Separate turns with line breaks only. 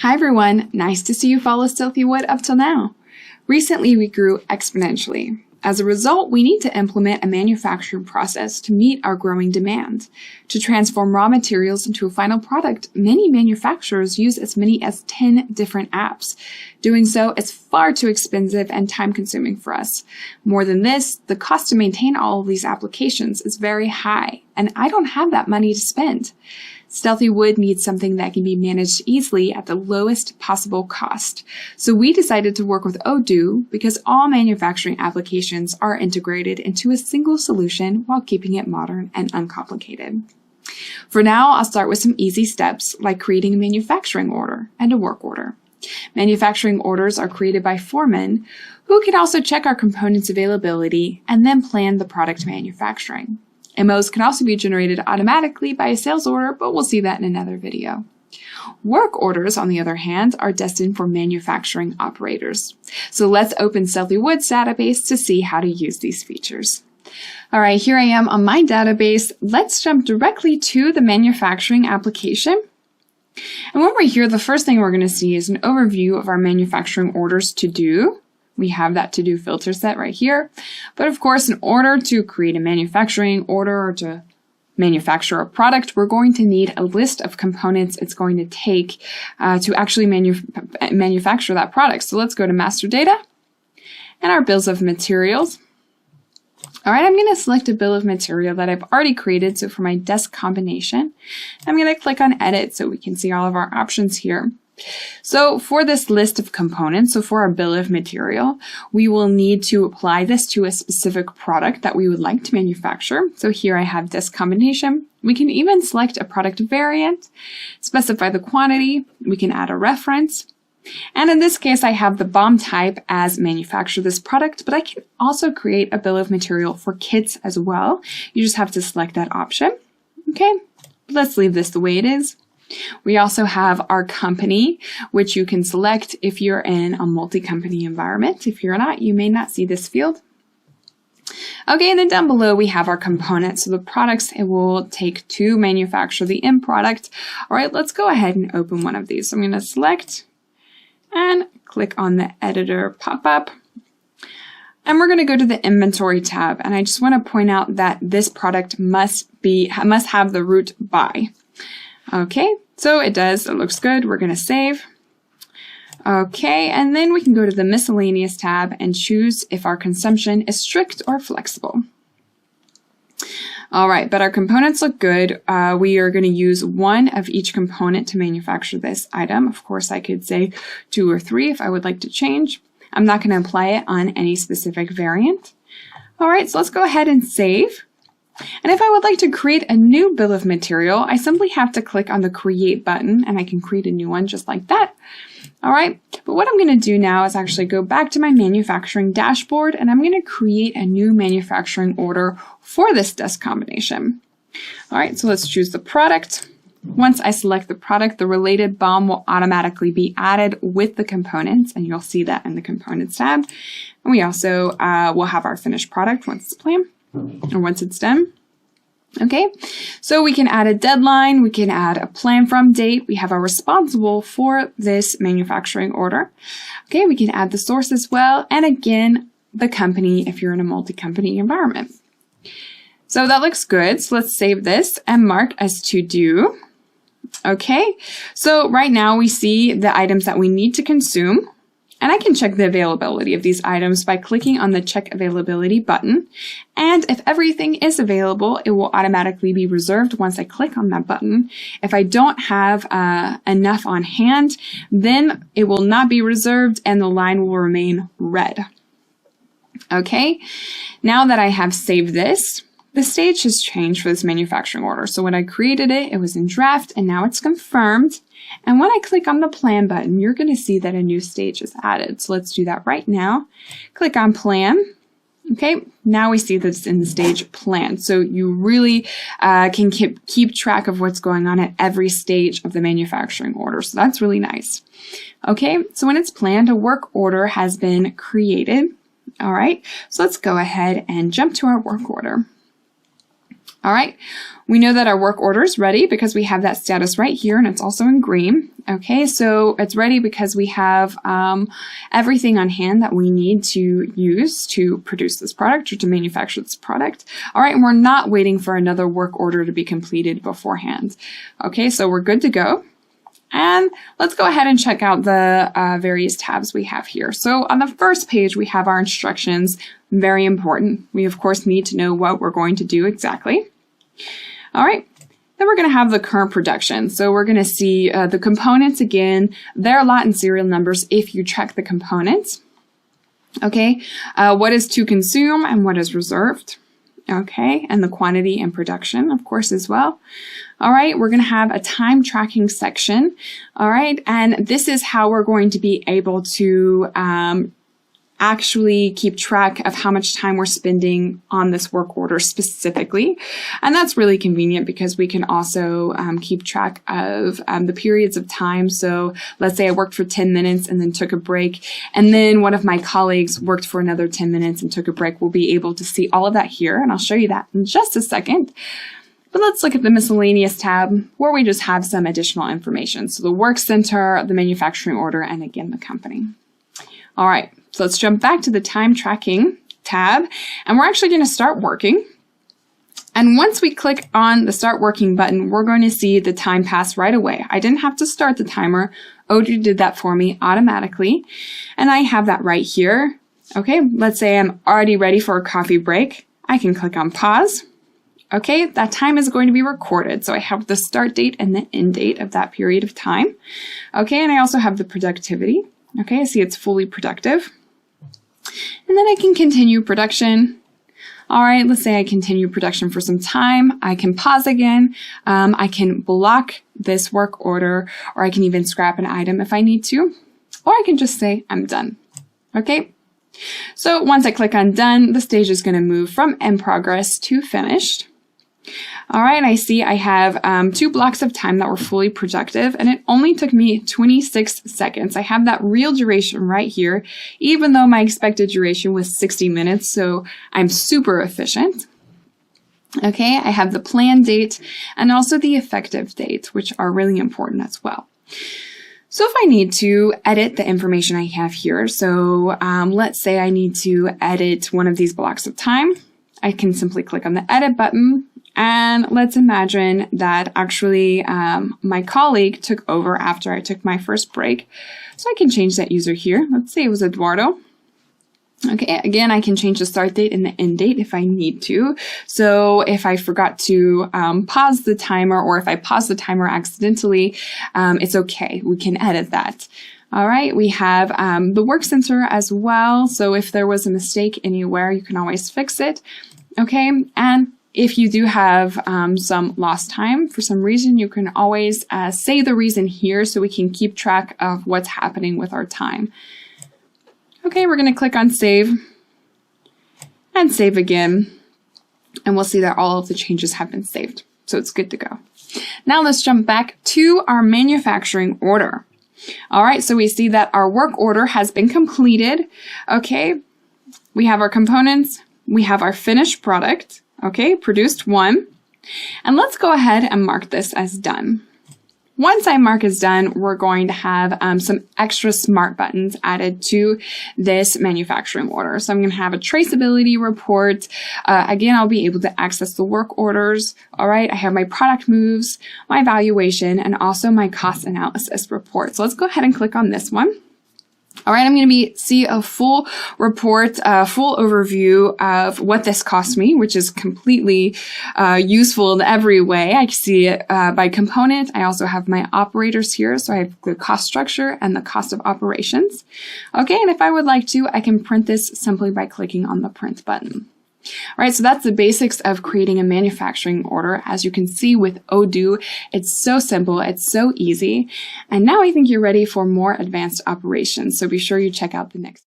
Hi everyone, nice to see you follow Stealthy Wood up till now. Recently we grew exponentially. As a result, we need to implement a manufacturing process to meet our growing demand. To transform raw materials into a final product, many manufacturers use as many as 10 different apps. Doing so is far too expensive and time-consuming for us. More than this, the cost to maintain all of these applications is very high, and I don't have that money to spend. Stealthy Wood needs something that can be managed easily at the lowest possible cost. So we decided to work with Odoo because all manufacturing applications are integrated into a single solution while keeping it modern and uncomplicated. For now, I'll start with some easy steps like creating a manufacturing order and a work order. Manufacturing orders are created by foremen who can also check our components availability and then plan the product manufacturing. MOs can also be generated automatically by a sales order, but we'll see that in another video. Work orders, on the other hand, are destined for manufacturing operators. So let's open Stealthy Wood's database to see how to use these features. All right, here I am on my database. Let's jump directly to the manufacturing application. And when we're here, the first thing we're going to see is an overview of our manufacturing orders to do. We have that to-do filter set right here. But of course, in order to create a manufacturing order or to manufacture a product, we're going to need a list of components it's going to take to actually manufacture that product. So let's go to master data and our bills of materials. All right, I'm going to select a bill of material that I've already created. So for my desk combination, I'm going to click on edit so we can see all of our options here. So for this list of components, so for our bill of material, we will need to apply this to a specific product that we would like to manufacture. So here I have desk combination. We can even select a product variant, specify the quantity, we can add a reference. And in this case, I have the BOM type as manufacture this product, but I can also create a bill of material for kits as well. You just have to select that option. Okay, let's leave this the way it is. We also have our company, which you can select if you're in a multi-company environment. If you're not, you may not see this field. Okay, and then down below we have our components, so the products it will take to manufacture the end product. All right, let's go ahead and open one of these. So I'm going to select and click on the editor pop-up. And we're going to go to the inventory tab, and I just want to point out that this product must have the root by. Okay, so it does. It looks good. We're going to save. Okay, and then we can go to the miscellaneous tab and choose if our consumption is strict or flexible. All right, but our components look good. We are going to use one of each component to manufacture this item. Of course, I could say 2 or 3 if I would like to change. I'm not going to apply it on any specific variant. All right, so let's go ahead and save. And if I would like to create a new bill of material, I simply have to click on the create button and I can create a new one just like that. All right, but what I'm going to do now is actually go back to my manufacturing dashboard and I'm going to create a new manufacturing order for this desk combination. All right, so let's choose the product. Once I select the product, the related BOM will automatically be added with the components, and you'll see that in the components tab. And we also will have our finished product once it's planned. Or once it's done. Okay, so we can add a deadline, we can add a plan from date, we have a responsible for this manufacturing order. Okay, we can add the source as well, and again, the company if you're in a multi-company environment. So that looks good, so let's save this and mark as to do. Okay, so right now we see the items that we need to consume. And I can check the availability of these items by clicking on the check availability button. And if everything is available, it will automatically be reserved once I click on that button. If I don't have enough on hand, then it will not be reserved and the line will remain red. Okay, now that I have saved this, the stage has changed for this manufacturing order. So when I created it, it was in draft and now it's confirmed. And when I click on the plan button, you're going to see that a new stage is added. So let's do that right now. Click on plan. Okay, now we see that it's in the stage plan. So you really can keep track of what's going on at every stage of the manufacturing order. So that's really nice. Okay, so when it's planned, a work order has been created. All right, so let's go ahead and jump to our work order. All right, we know that our work order is ready because we have that status right here, and it's also in green. Okay, so it's ready because we have everything on hand that we need to use to produce this product or to manufacture this product. All right, and we're not waiting for another work order to be completed beforehand. Okay, so we're good to go. And let's go ahead and check out the various tabs we have here. So on the first page, we have our instructions. Very important. We, of course, need to know what we're going to do exactly. All right. Then we're going to have the current production. So we're going to see the components again, their lot and serial numbers if you check the components. Okay. What is to consume and what is reserved. Okay. And the quantity and production, of course, as well. All right, we're going to have a time tracking section. All right, and this is how we're going to be able to actually keep track of how much time we're spending on this work order specifically. And that's really convenient because we can also keep track of the periods of time. So let's say I worked for 10 minutes and then took a break, and then one of my colleagues worked for another 10 minutes and took a break. We'll be able to see all of that here, and I'll show you that in just a second. But let's look at the miscellaneous tab where we just have some additional information. So the work center, the manufacturing order, and again, the company. All right, so let's jump back to the time tracking tab, and we're actually going to start working. And once we click on the start working button, we're going to see the time pass right away. I didn't have to start the timer. Odoo did that for me automatically. And I have that right here. Okay, let's say I'm already ready for a coffee break. I can click on pause. Okay, that time is going to be recorded. So I have the start date and the end date of that period of time. Okay, and I also have the productivity. Okay, I see it's fully productive. And then I can continue production. All right, let's say I continue production for some time. I can pause again. I can block this work order, or I can even scrap an item if I need to. Or I can just say I'm done. Okay. So once I click on done, the stage is going to move from in progress to finished. All right, I see I have 2 blocks of time that were fully productive, and it only took me 26 seconds. I have that real duration right here, even though my expected duration was 60 minutes, so I'm super efficient. Okay, I have the planned date and also the effective date, which are really important as well. So if I need to edit the information I have here, so let's say I need to edit one of these blocks of time, I can simply click on the edit button. And let's imagine that actually my colleague took over after I took my first break. So I can change that user here. Let's say it was Eduardo. Okay, again, I can change the start date and the end date if I need to. So if I forgot to pause the timer, or if I pause the timer accidentally, it's okay. We can edit that. All right, we have the work center as well. So if there was a mistake anywhere, you can always fix it. Okay, and if you do have some lost time for some reason, you can always say the reason here so we can keep track of what's happening with our time. Okay, we're going to click on save and save again, and we'll see that all of the changes have been saved. So it's good to go. Now let's jump back to our manufacturing order. All right, so we see that our work order has been completed. Okay, we have our components, we have our finished product. Okay, produced 1. And let's go ahead and mark this as done. Once I mark as done, we're going to have some extra smart buttons added to this manufacturing order. So I'm going to have a traceability report. Again, I'll be able to access the work orders. All right, I have my product moves, my valuation, and also my cost analysis report. So let's go ahead and click on this one. All right, I'm going to see a full report, full overview of what this cost me, which is completely useful in every way. I can see it by component. I also have my operators here, so I have the cost structure and the cost of operations. Okay, and if I would like to, I can print this simply by clicking on the print button. All right, so that's the basics of creating a manufacturing order. As you can see with Odoo, it's so simple, it's so easy. And now I think you're ready for more advanced operations. So be sure you check out the next